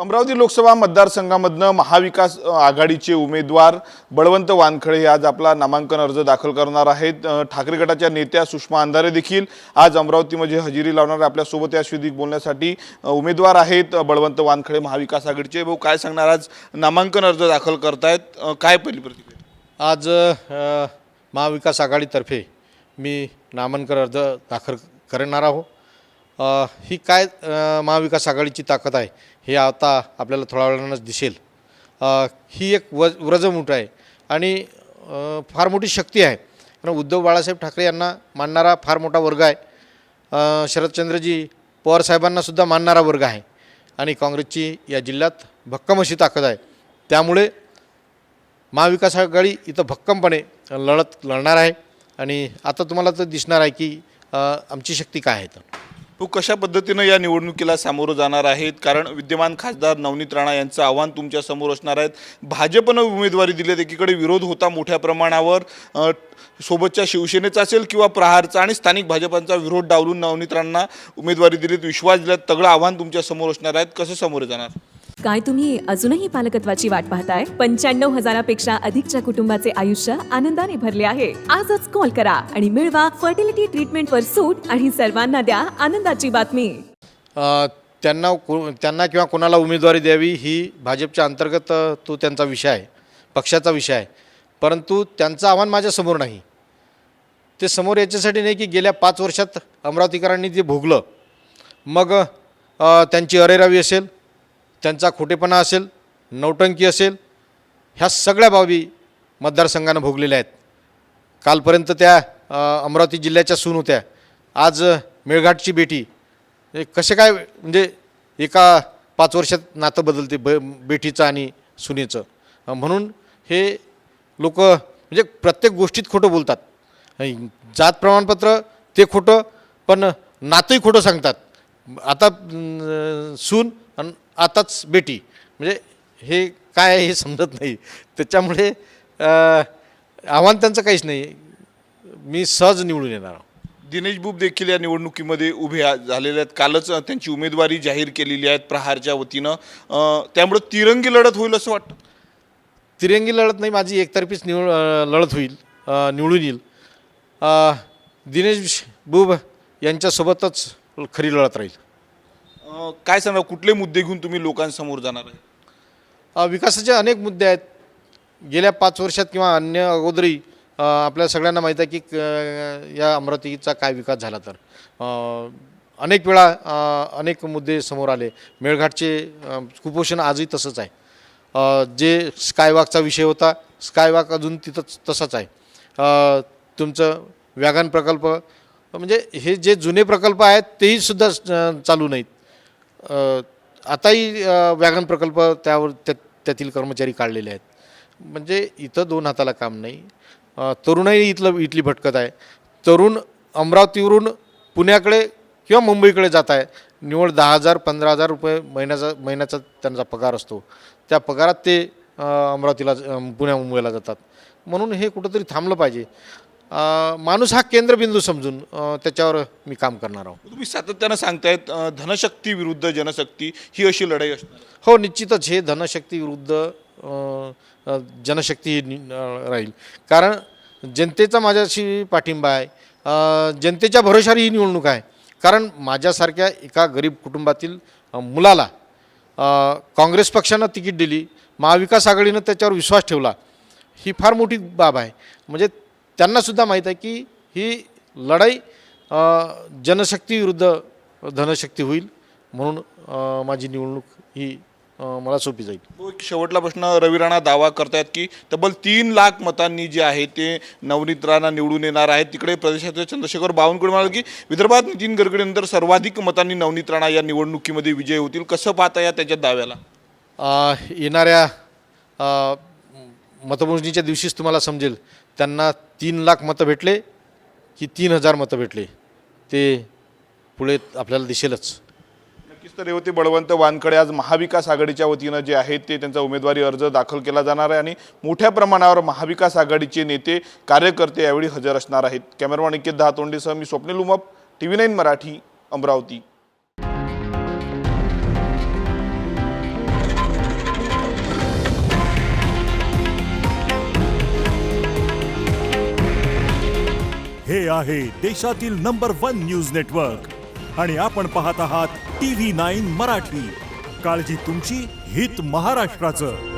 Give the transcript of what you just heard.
अमरावती लोकसभा मतदारसंघामधनं महाविकास आघाडीचे उमेदवार बळवंत वानखडे हे आज आपला नामांकन अर्ज दाखल करणार आहेत। ठाकरे गटाच्या नेत्या सुषमा अंधारे देखील आज अमरावतीमध्ये हजेरी लावणार। आपल्या सोबत या विषयी बोलण्यासाठी उमेदवार आहेत बळवंत वानखडे महाविकास आघाडीचे। भाऊ काय सांगणार, आज नामांकन अर्ज दाखल करतायत, काय पहिली प्रतिक्रिया? आज महाविकास आघाडीतर्फे मी नामांकन अर्ज दाखल करणार आहोत। ही काय महाविकास आघाडीची ताकद आहे हे आता आपल्याला थोड्या वेळानंच दिसेल। ही एक व्रजमूठ आहे आणि फार मोठी शक्ती आहे, कारण उद्धव बाळासाहेब ठाकरे यांना मानणारा फार मोठा वर्ग आहे। शरदचंद्रजी पवार साहेबांनासुद्धा मानणारा वर्ग आहे आणि काँग्रेसची या जिल्ह्यात भक्कम अशी ताकद आहे। त्यामुळे महाविकास आघाडी इथं भक्कमपणे लढणार आहे आणि आता तुम्हाला तर दिसणार आहे की आमची शक्ती काय आहे। तर तो कशा पद्धतीने या निवडणुकीला सामोरं जाणार आहेत, कारण विद्यमान खासदार नवनीत राणा यांचं आव्हान तुमच्या समोर असणार आहेत। भाजपनं उमेदवारी दिली, एकीकडे विरोध होता मोठ्या प्रमाणावर, सोबतच्या शिवसेनेचा असेल किंवा प्रहारचा, आणि स्थानिक भाजपांचा विरोध डावलून नवनीत राणांना उमेदवारी दिलीत, विश्वास दिलात, तगडं आव्हान तुमच्या समोर असणार आहेत। कसं समोर जाणार? काय तुम्ही अजूनही पालकत्वाची वाट पाहताय? 95,000पेक्षा अधिकच्या कुटुंबाचे आयुष्य आनंदाने भरले आहे। आजच कॉल करा आणि मिळवा फर्टिलिटी ट्रीटमेंटवर सूट आणि सर्वांना द्या आनंदाची बातमी। त्यांना किंवा कोणाला उमेदवारी द्यावी ही भाजपच्या अंतर्गत तो त्यांचा विषय आहे, पक्षाचा विषय आहे, परंतु त्यांचं आव्हान माझ्यासमोर नाही। ते समोर याच्यासाठी नाही की गेल्या 5 वर्षात अमरावतीकरांनी जे भोगलं, मग त्यांची अरेरावी असेल, त्यांचा खोटेपणा असेल, नौटंकी असेल, ह्या सगळ्या बाबी मतदारसंघानं भोगलेल्या आहेत। कालपर्यंत त्या अमरावती जिल्ह्याच्या सून होत्या, आज मेळघाटची बेटी। कसे काय म्हणजे एका 5 वर्षात नातं बदलते बेटीचं आणि सुनेचं? म्हणून हे लोक म्हणजे प्रत्येक गोष्टीत खोटं बोलतात। जात प्रमाणपत्र ते खोटं, पण नातंही खोटं सांगतात। आता सून आणि आताच बेटी, म्हणजे हे काय आहे हे समजत नाही। त्याच्यामुळे आव्हान त्यांचं काहीच नाही, मी सहज निवडून येणार। दिनेश बुब देखील या निवडणुकीमध्ये उभे झालेले आहेत, कालच त्यांची उमेदवारी जाहीर केलेली आहे प्रहारच्या वतीनं, त्यामुळे तिरंगी लढत होईल असं वाटतं? तिरंगी लढत नाही, माझी एकतर्फीच लढत होईल, निवडून येईल। दिनेश बुब यांच्यासोबतच खरी लढत राहील। काय सांगा, कुठले मुद्दे घेऊन तुम्ही लोकांसमोर जाणार आहे? विकासाचे अनेक मुद्दे आहेत। गेल्या 5 वर्षात किंवा अन्य अगोदरही आपल्या सगळ्यांना माहीत आहे की या अमरावतीचा काय विकास झाला। तर अनेक वेळा अनेक मुद्दे समोर आले। मेळघाटचे कुपोषण आजही तसंच आहे। जे स्कायवॉकचा विषय होता, स्कायवॉक अजून तिथं तसाच आहे। तुमचं व्यागन प्रकल्प, म्हणजे हे जे जुने प्रकल्प आहेत तेही सुद्धा चालू नाहीत। आताही व्यागन प्रकल्प त्यातील कर्मचारी काढलेले आहेत। म्हणजे इथं 2 हाताला काम नाही। तरुणही इथली भटकत आहे। तरुण अमरावतीवरून पुण्याकडे किंवा मुंबईकडे जात आहे। निवड 10,000 15,000 रुपये महिन्याचा त्यांचा पगार असतो। त्या पगारात ते अमरावतीला पुण्या मुंबईला जातात। म्हणून हे कुठंतरी थांबलं पाहिजे। माणूस हा केंद्रबिंदू समजून त्याच्यावर मी काम करणार आहोत। तुम्ही सातत्यानं सांगतायत धनशक्ती विरुद्ध जनशक्ती, ही अशी लढाई असणार? हो, निश्चितच हे धनशक्ती विरुद्ध जनशक्ती राहील, कारण जनतेचा माझ्याशी पाठिंबा आहे। जनतेच्या भरोशावर ही निवडणूक आहे, कारण माझ्यासारख्या एका गरीब कुटुंबातील मुलाला काँग्रेस पक्षानं तिकीट दिली, महाविकास आघाडीनं त्याच्यावर विश्वास ठेवला, ही फार मोठी बाब आहे। म्हणजे त्यांनासुद्धा माहीत आहे की ही लढाई जनशक्ती विरुद्ध धनशक्ती होईल, म्हणून माझी निवडणूक ही मला सोपी जाईल। एक शेवटला प्रश्न, रवी राणा दावा करतायत की तब्बल 3 लाख मतांनी जे आहे ते नवनीत राणा निवडून येणार आहेत। तिकडे प्रदेशाचे चंद्रशेखर बावनकुळे म्हणाले की विदर्भात नितीन गडकरीनंतर सर्वाधिक मतांनी नवनीत राणा या निवडणुकीमध्ये विजय होतील। कसं पाहता या त्याच्या दाव्याला? येणाऱ्या मतमोजणीच्या दिवशीच तुम्हाला समजेल त्यांना 3 लाख मतं भेटले की 3,000 मतं भेटले, ते पुढे आपल्याला दिसेलच। नक्कीच तर होते बळवंत वानखडे। आज महाविकास आघाडीच्या वतीनं जे आहे ते त्यांचा उमेदवारी अर्ज दाखल केला जाणार आहे आणि मोठ्या प्रमाणावर महाविकास आघाडीचे नेते कार्यकर्ते यावेळी हजर असणार आहेत। कॅमेरामॅन निकेत दहातोंडेसह मी स्वप्नील उमप, TV9 मराठी, अमरावती। हे आहे देशातील नंबर 1 न्यूज नेटवर्क आणि आपण पाहत आहात TV9 मराठी. काळजी तुमची, हित महाराष्ट्राचं.